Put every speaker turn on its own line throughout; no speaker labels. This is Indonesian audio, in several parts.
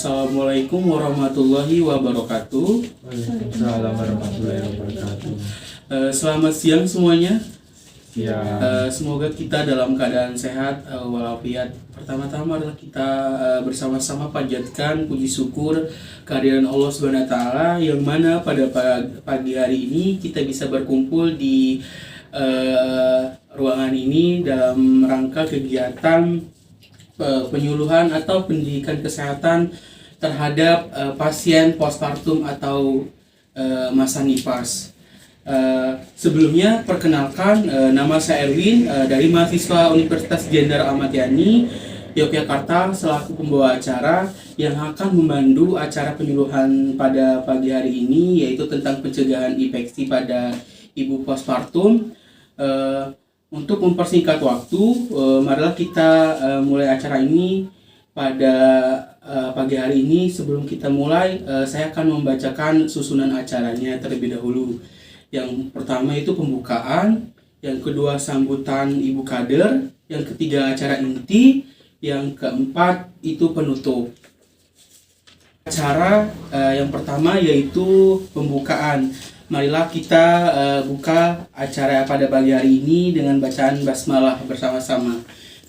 Assalamualaikum warahmatullahi wabarakatuh.
Waalaikumsalam warahmatullahi wabarakatuh.
Selamat siang semuanya.
Ya,
Semoga kita dalam keadaan sehat walafiat. Pertama-tama adalah kita bersama-sama panjatkan puji syukur kehadiran Allah Subhanahu wa taala yang mana pada pagi hari ini kita bisa berkumpul di ruangan ini dalam rangka kegiatan penyuluhan atau pendidikan kesehatan terhadap pasien postpartum atau masa nifas. Sebelumnya perkenalkan, nama saya Erwin dari mahasiswa Universitas Jenderal Ahmad Yani Yogyakarta selaku pembawa acara yang akan memandu acara penyuluhan pada pagi hari ini, yaitu tentang pencegahan infeksi pada ibu postpartum. Untuk mempersingkat waktu, marilah kita mulai acara ini pada pagi hari ini. Sebelum kita mulai, saya akan membacakan susunan acaranya terlebih dahulu. Yang pertama itu pembukaan, yang kedua sambutan ibu kader, yang ketiga acara inti, yang keempat itu penutup. Acara yang pertama yaitu pembukaan. Marilah kita buka acara pada pagi hari ini dengan bacaan basmalah bersama-sama.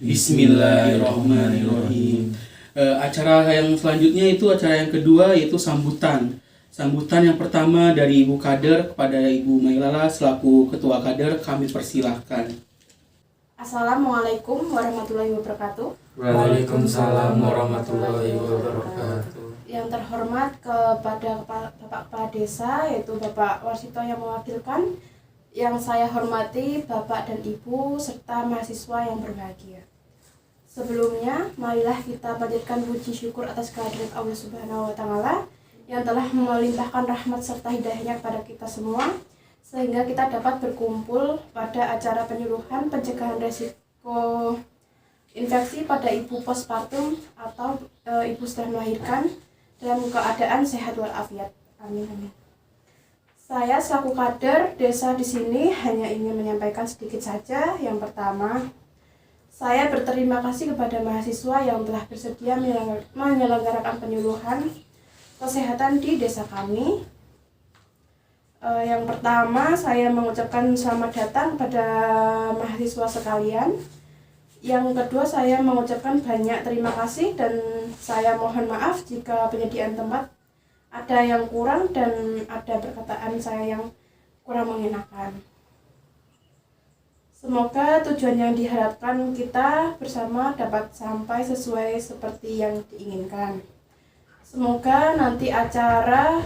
Bismillahirrahmanirrahim. Acara yang selanjutnya itu acara yang kedua yaitu sambutan. Sambutan yang pertama dari Ibu Kader kepada Ibu Mailala selaku Ketua Kader, kami persilahkan.
Assalamualaikum warahmatullahi wabarakatuh.
Waalaikumsalam warahmatullahi wabarakatuh.
Yang terhormat kepada Bapak Kepala Desa, yaitu Bapak Warsito yang mewakilkan. Yang saya hormati Bapak dan Ibu serta mahasiswa yang berbahagia. Sebelumnya, marilah kita panjatkan puji syukur atas kehadirat Allah Subhanahu wa taala yang telah melimpahkan rahmat serta hidayahnya kepada kita semua, sehingga kita dapat berkumpul pada acara penyuluhan pencegahan resiko infeksi pada ibu postpartum atau ibu setelah melahirkan dalam keadaan sehat walafiat. Amin amin. Saya selaku kader desa di sini hanya ingin menyampaikan sedikit saja. Yang pertama, saya berterima kasih kepada mahasiswa yang telah bersedia menyelenggarakan penyuluhan kesehatan di desa kami. Yang pertama, saya mengucapkan selamat datang pada mahasiswa sekalian. Yang kedua, saya mengucapkan banyak terima kasih dan saya mohon maaf jika penyediaan tempat ada yang kurang dan ada perkataan saya yang kurang mengenakan. Semoga tujuan yang diharapkan kita bersama dapat sampai sesuai seperti yang diinginkan. Semoga nanti acara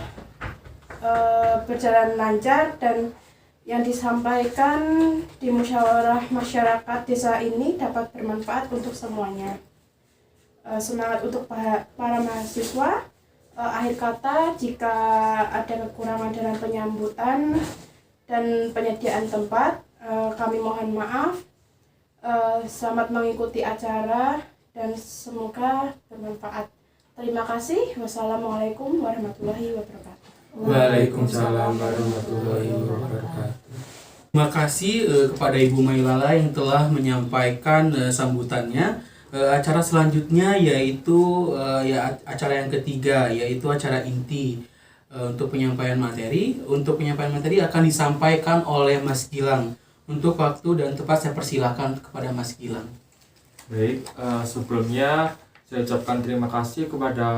berjalan lancar dan yang disampaikan di musyawarah masyarakat desa ini dapat bermanfaat untuk semuanya. Semangat untuk para mahasiswa. Akhir kata, jika ada kekurangan dalam penyambutan dan penyediaan tempat, kami mohon maaf. Selamat mengikuti acara dan semoga bermanfaat. Terima kasih. Wassalamualaikum warahmatullahi wabarakatuh.
Waalaikumsalam warahmatullahi wabarakatuh.
Terima kasih kepada Ibu Mailala yang telah menyampaikan sambutannya. Acara selanjutnya yaitu acara yang ketiga, yaitu acara inti. Untuk penyampaian materi akan disampaikan oleh Mas Gilang. Untuk waktu dan tempat saya persilakan kepada Mas Gilang.
Baik, sebelumnya saya ucapkan terima kasih kepada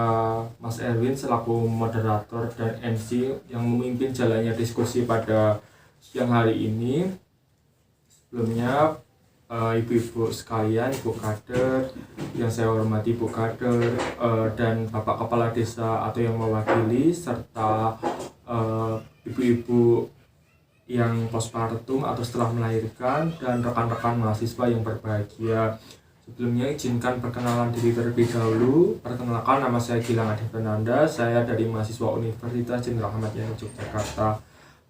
Mas Erwin selaku moderator dan MC yang memimpin jalannya diskusi pada siang hari ini. Sebelumnya, ibu-ibu sekalian, ibu kader yang saya hormati, ibu kader dan bapak kepala desa atau yang mewakili, serta ibu-ibu yang postpartum atau setelah melahirkan, dan rekan-rekan mahasiswa yang berbahagia. Sebelumnya izinkan perkenalan diri terlebih dahulu. Perkenalkan, nama saya Gilang Adi Fernanda. Saya dari mahasiswa Universitas Jenderal Ahmad Yani Yogyakarta.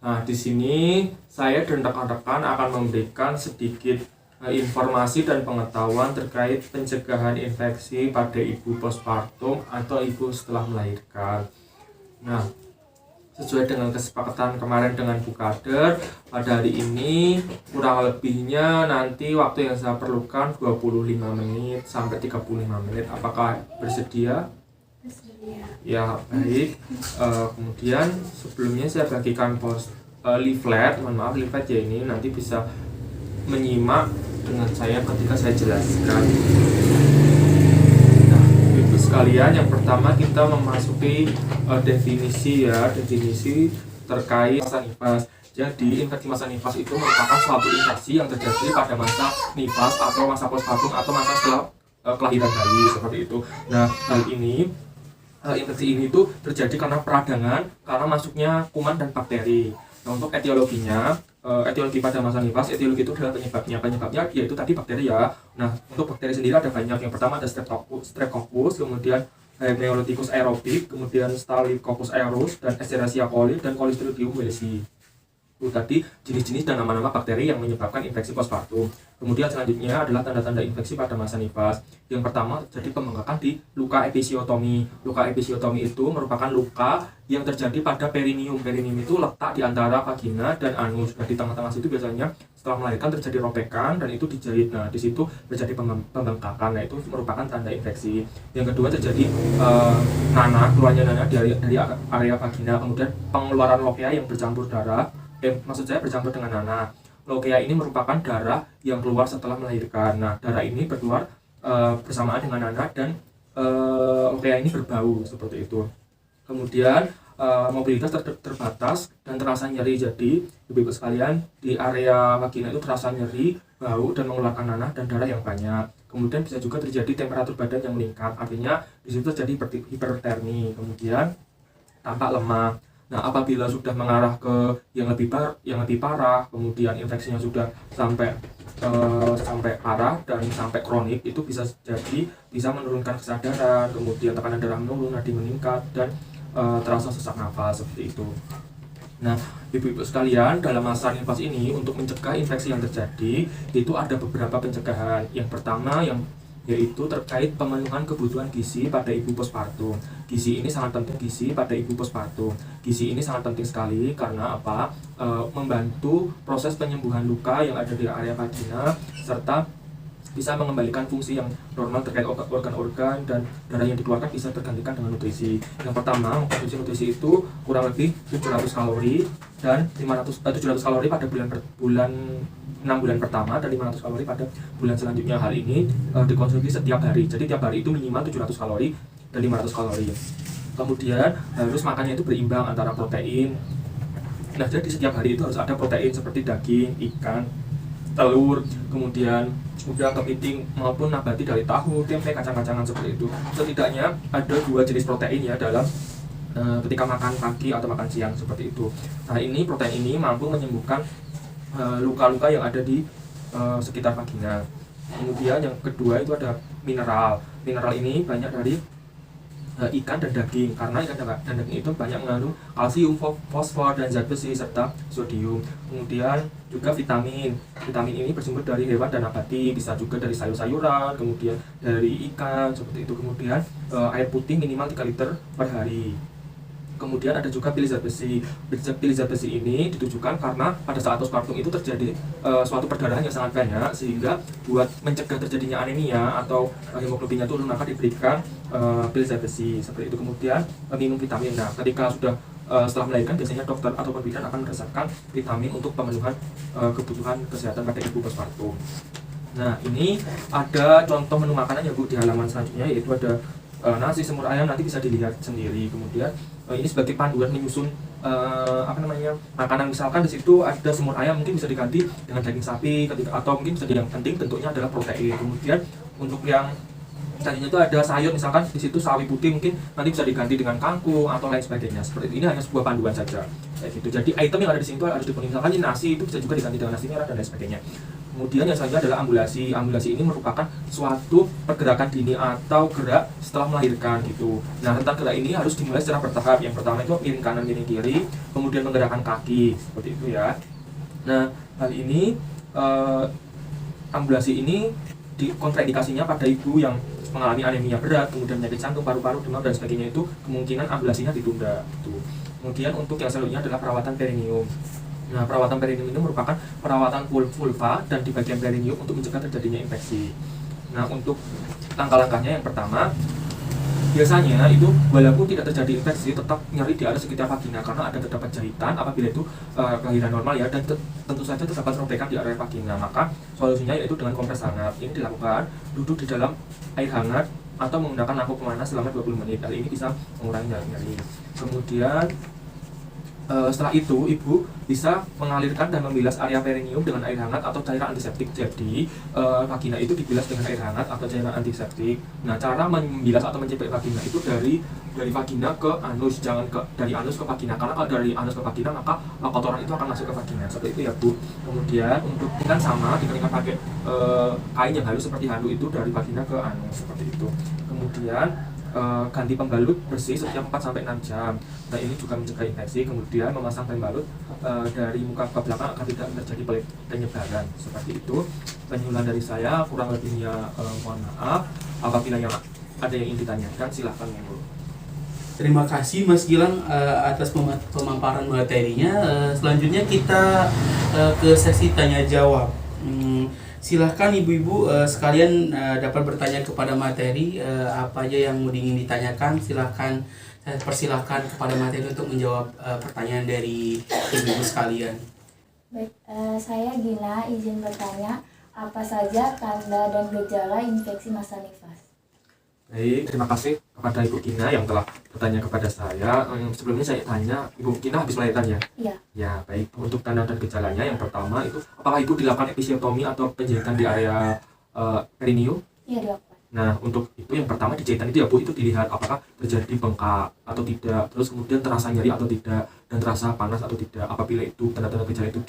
Nah, di sini saya dan rekan-rekan akan memberikan sedikit informasi dan pengetahuan terkait pencegahan infeksi pada ibu postpartum atau ibu setelah melahirkan. Nah, sesuai dengan kesepakatan kemarin dengan Bu Kader, pada hari ini kurang lebihnya nanti waktu yang saya perlukan 25 menit sampai 35 menit. Apakah bersedia? Ya, baik. Kemudian sebelumnya saya bagikan leaflet, mohon maaf leaflet ya, ini nanti bisa menyimak dengan saya ketika saya jelaskan. Nah, itu sekalian, yang pertama kita memasuki definisi terkait masa nifas. Jadi infeksi masa nifas itu merupakan suatu infeksi yang terjadi pada masa nifas atau masa postpartum atau masa setelah kelahiran bayi, seperti itu. Nah, hal ini infeksi ini itu terjadi karena peradangan, karena masuknya kuman dan bakteri. Nah, untuk etiologinya, etiologi pada masa nifas, etiologi itu adalah penyebabnya yaitu tadi bakteri ya. Nah, untuk bakteri sendiri ada banyak. Yang pertama ada Streptococcus, kemudian Haemolyticus aerobic, kemudian Staphylococcus aureus, dan Escherichia coli, dan Clostridium welsii. Itu tadi jenis-jenis dan nama-nama bakteri yang menyebabkan infeksi postpartum. Kemudian selanjutnya adalah tanda-tanda infeksi pada masa nifas. Yang pertama terjadi pembengkakan di luka episiotomi. Luka episiotomi itu merupakan luka yang terjadi pada perineum. Perineum itu letak di antara vagina dan anus. Nah, di tengah-tengah situ biasanya setelah melahirkan terjadi robekan dan itu dijahit. Nah, di situ terjadi pembengkakan. Nah, itu merupakan tanda infeksi. Yang kedua terjadi nanah, keluarnya nanah dari area vagina. Kemudian pengeluaran lokea yang bercampur darah. Maksud saya bercampur dengan nanah. Lokea ini merupakan darah yang keluar setelah melahirkan. Nah, darah ini berkeluar bersamaan dengan nanah dan lokea ini berbau, seperti itu. Kemudian mobilitas terbatas dan terasa nyeri. Jadi, ibu-ibu sekalian, di area vagina itu terasa nyeri, bau, dan mengeluarkan nanah dan darah yang banyak. Kemudian bisa juga terjadi temperatur badan yang meningkat. Artinya di situ terjadi hipertermi. Kemudian tampak lemah. Nah, apabila sudah mengarah ke yang lebih parah, kemudian infeksinya sudah sampai parah dan sampai kronik, itu bisa menurunkan kesadaran, kemudian tekanan darah menurun, nadi meningkat, dan terasa sesak nafas, seperti itu. Nah, ibu-ibu sekalian, dalam masa nifas ini untuk mencegah infeksi yang terjadi itu ada beberapa pencegahan. Yang pertama yaitu terkait pemenuhan kebutuhan gizi pada ibu postpartum. Gizi ini sangat penting pada ibu postpartum. Gizi ini sangat penting sekali karena apa? Membantu proses penyembuhan luka yang ada di area vagina serta bisa mengembalikan fungsi yang normal terkait organ-organ, dan darah yang dikeluarkan bisa tergantikan dengan nutrisi. Yang pertama, konsumsi nutrisi itu kurang lebih 700 kalori dan 700 kalori pada bulan 6 bulan pertama dan 500 kalori pada bulan selanjutnya. Hal ini dikonsumsi setiap hari. Jadi tiap hari itu minimal 700 kalori dan 500 kalori. Kemudian harus makannya itu berimbang antara protein. Nah, jadi setiap hari itu harus ada protein seperti daging, ikan, telur, kemudian udang, kepiting maupun nabati dari tahu, tempe, kacang-kacangan, seperti itu. Setidaknya ada 2 jenis protein ya dalam ketika makan pagi atau makan siang, seperti itu. Nah, ini protein ini mampu menyembuhkan luka-luka yang ada di sekitar vagina. Kemudian yang kedua itu ada mineral. Mineral ini banyak dari ikan dan daging, karena ikan dan daging itu banyak mengandung kalsium, fosfor, dan zat besi serta sodium. Kemudian juga vitamin. Vitamin ini bersumber dari hewan dan nabati, bisa juga dari sayur-sayuran, kemudian dari ikan, seperti itu. Kemudian air putih minimal 3 liter per hari. Kemudian ada juga pilih zat besi. Pilih zat besi ini ditujukan karena pada saat postpartum itu terjadi suatu perdarahan yang sangat banyak, sehingga buat mencegah terjadinya anemia atau hemoglobinnya turun, maka diberikan pilih zat besi, seperti itu. Kemudian minum vitamin. Nah, ketika sudah setelah melahirkan, biasanya dokter atau bidan akan meresepkan vitamin untuk pemenuhan kebutuhan kesehatan pada ibu postpartum. Nah, ini ada contoh menu makanan ya Bu di halaman selanjutnya, yaitu ada nasi, semur ayam, nanti bisa dilihat sendiri. Kemudian ini sebagai panduan menyusun makanan. Misalkan di situ ada semur ayam, mungkin bisa diganti dengan daging sapi, atau mungkin bisa yang penting tentunya adalah protein. Kemudian untuk yang tadinya itu ada sayur, misalkan di situ sawi putih, mungkin nanti bisa diganti dengan kangkung atau lain sebagainya. Seperti ini hanya sebuah panduan saja. Kayak gitu. Jadi item yang ada di sini itu harus dipenuhi. Misalkan ini nasi, itu bisa juga diganti dengan nasi merah dan lain sebagainya. Kemudian yang selanjutnya adalah ambulasi. Ambulasi ini merupakan suatu pergerakan dini atau gerak setelah melahirkan gitu. Nah, tentang gerak ini harus dimulai secara bertahap. Yang pertama itu miring kanan, miring kiri, kemudian menggerakkan kaki, seperti itu ya. Nah, hal ini ambulasi ini kontraindikasinya pada ibu yang mengalami anemia berat, kemudian penyakit jantung, paru-paru, demam, dan sebagainya, itu kemungkinan ambulasinya ditunda gitu. Kemudian untuk yang selanjutnya adalah perawatan perineum. Nah, perawatan perineum ini merupakan perawatan vulva dan di bagian perineum untuk mencegah terjadinya infeksi. Nah, untuk langkah-langkahnya, yang pertama biasanya itu walaupun tidak terjadi infeksi tetap nyeri di area sekitar vagina karena ada terdapat jahitan apabila itu kelahiran normal ya, dan tentu saja terdapat robekan di area vagina. Maka solusinya yaitu dengan kompres hangat. Ini dilakukan duduk di dalam air hangat atau menggunakan lampu pemanas selama 20 menit. Hal ini bisa mengurangi nyeri. Kemudian setelah itu ibu bisa mengalirkan dan membilas area perineum dengan air hangat atau cairan antiseptik. Jadi vagina itu dibilas dengan air hangat atau cairan antiseptik. Nah, cara membilas atau mencipik vagina itu dari vagina ke anus, jangan dari anus ke vagina, karena kalau dari anus ke vagina maka kotoran itu akan masuk ke vagina. Seperti itu ya Bu. Kemudian untuk kan sama dikeringkan pakai kain yang halus seperti handuk itu dari vagina ke anus seperti itu. Kemudian ganti pembalut bersih setiap 4-6 jam. Nah, ini juga mencegah infeksi. Kemudian memasang pembalut dari muka ke belakang agar tidak terjadi penyebaran. Seperti itu penyuluhan dari saya, kurang lebihnya mohon maaf. Apabila yang ada yang ingin ditanyakan silahkan Bu.
Terima kasih Mas Gilang atas pemaparan materinya. Selanjutnya kita ke sesi tanya jawab. Silahkan ibu-ibu sekalian dapat bertanya kepada materi apa aja yang ingin ditanyakan. Silahkan, saya persilahkan kepada materi untuk menjawab pertanyaan dari ibu-ibu sekalian.
Baik, saya Gina izin bertanya, apa saja tanda dan gejala infeksi masa nifas?
Baik, terima kasih kepada Ibu Gina yang telah bertanya kepada saya. Sebelumnya saya tanya, Ibu Gina habis melahirkan ya?
Iya.
Ya, baik. Untuk tanda dan gejalanya, yang pertama itu, apakah Ibu dilakukan episiotomi atau penjahitan di area perineum?
Iya, dilakukan.
Nah, untuk itu yang pertama di jahitan itu ya Bu, itu dilihat apakah terjadi bengkak atau tidak, terus kemudian terasa nyeri atau tidak, dan terasa panas atau tidak. Apabila itu tanda-tanda gejala itu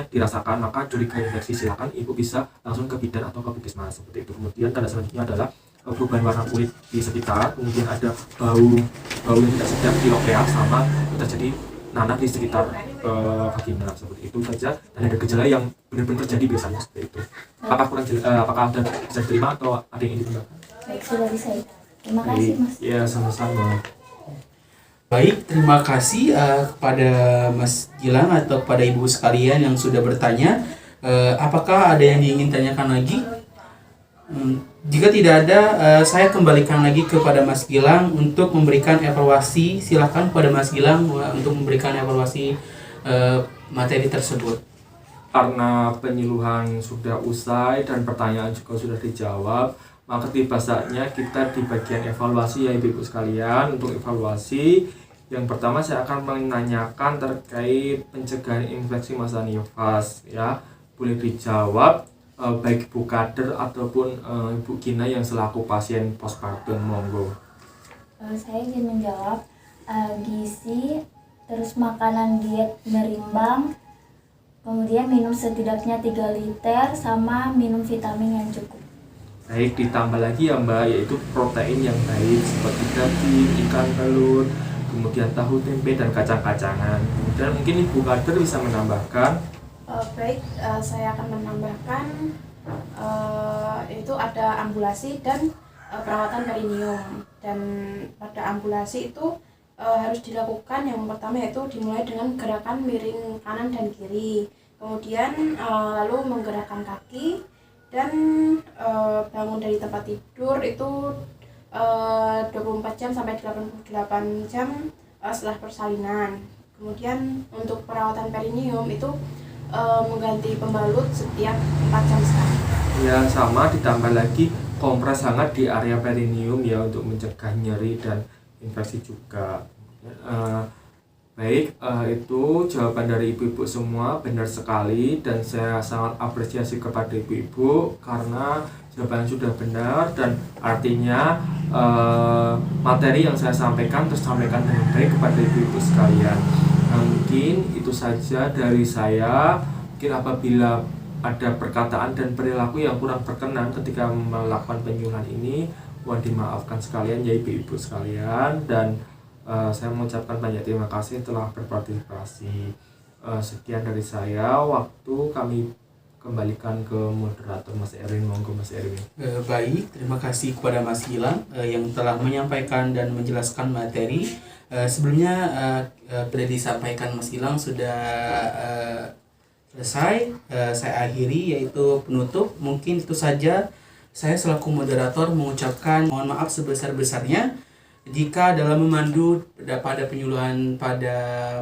dirasakan, maka curiga infeksi, silakan Ibu bisa langsung ke bidan atau ke puskesmas seperti itu. Kemudian tanda selanjutnya adalah perubahan warna kulit di sekitar, kemudian ada bau yang tidak sedap di lokeal, sama terjadi nanah di sekitar vagina. Seperti itu saja, dan ada gejala yang benar-benar terjadi biasanya seperti itu. Apakah ada bisa diterima atau ada yang ingin ditambahkan?
Baik, sudah bisa. Terima kasih Mas.
Ya, sama-sama.
Baik, terima kasih kepada Mas Gilang atau kepada ibu sekalian yang sudah bertanya. Apakah ada yang ingin tanyakan lagi? Jika tidak ada, saya kembalikan lagi kepada Mas Gilang untuk memberikan evaluasi. Silakan kepada Mas Gilang untuk memberikan evaluasi materi tersebut.
Karena penyuluhan sudah usai dan pertanyaan juga sudah dijawab, maka tiba saatnya kita di bagian evaluasi ya Ibu sekalian. Untuk evaluasi, yang pertama saya akan menanyakan terkait pencegahan infeksi masa nifas ya. Boleh dijawab baik Ibu Kader ataupun Ibu Gina yang selaku pasien postpartum, monggo.
Saya ingin menjawab gizi, terus makanan diet berimbang, kemudian minum setidaknya 3 liter, sama minum vitamin yang cukup.
Baik, ditambah lagi ya Mbak, yaitu protein yang baik seperti daging, ikan, telur, kemudian tahu, tempe, dan kacang-kacangan. Kemudian mungkin Ibu Kader bisa menambahkan.
Baik, saya akan menambahkan itu ada ambulasi dan perawatan perineum. Dan pada ambulasi itu harus dilakukan yang pertama yaitu dimulai dengan gerakan miring kanan dan kiri, kemudian lalu menggerakkan kaki dan bangun dari tempat tidur itu 24 jam sampai 88 jam setelah persalinan. Kemudian untuk perawatan perineum itu mengganti pembalut setiap 4 jam sekali.
Ya, sama ditambah lagi kompres hangat di area perineum ya untuk mencegah nyeri dan infeksi juga. Baik, itu jawaban dari ibu-ibu semua benar sekali, dan saya sangat apresiasi kepada ibu-ibu karena jawaban sudah benar, dan artinya materi yang saya sampaikan tersampaikan dengan baik kepada ibu-ibu sekalian. Mungkin itu saja dari saya. Mungkin apabila ada perkataan dan perilaku yang kurang berkenan ketika melakukan penyuluhan ini, mohon dimaafkan sekalian ya ibu-ibu sekalian, dan saya mengucapkan banyak terima kasih telah berpartisipasi. Sekian dari saya, waktu kami kembalikan ke moderator Mas Erwin, monggo Mas Erwin.
Baik, terima kasih kepada Mas Gilang yang telah menyampaikan dan menjelaskan materi. Sebelumnya sudah disampaikan Mas Gilang sudah selesai. Saya akhiri yaitu penutup. Mungkin itu saja Saya selaku moderator mengucapkan mohon maaf sebesar-besarnya jika dalam memandu pada penyuluhan pada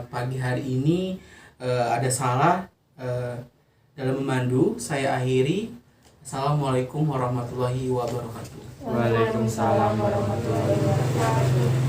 pagi hari ini ada salah dalam memandu. Saya akhiri. Assalamualaikum warahmatullahi wabarakatuh.
Waalaikumsalam warahmatullahi wabarakatuh.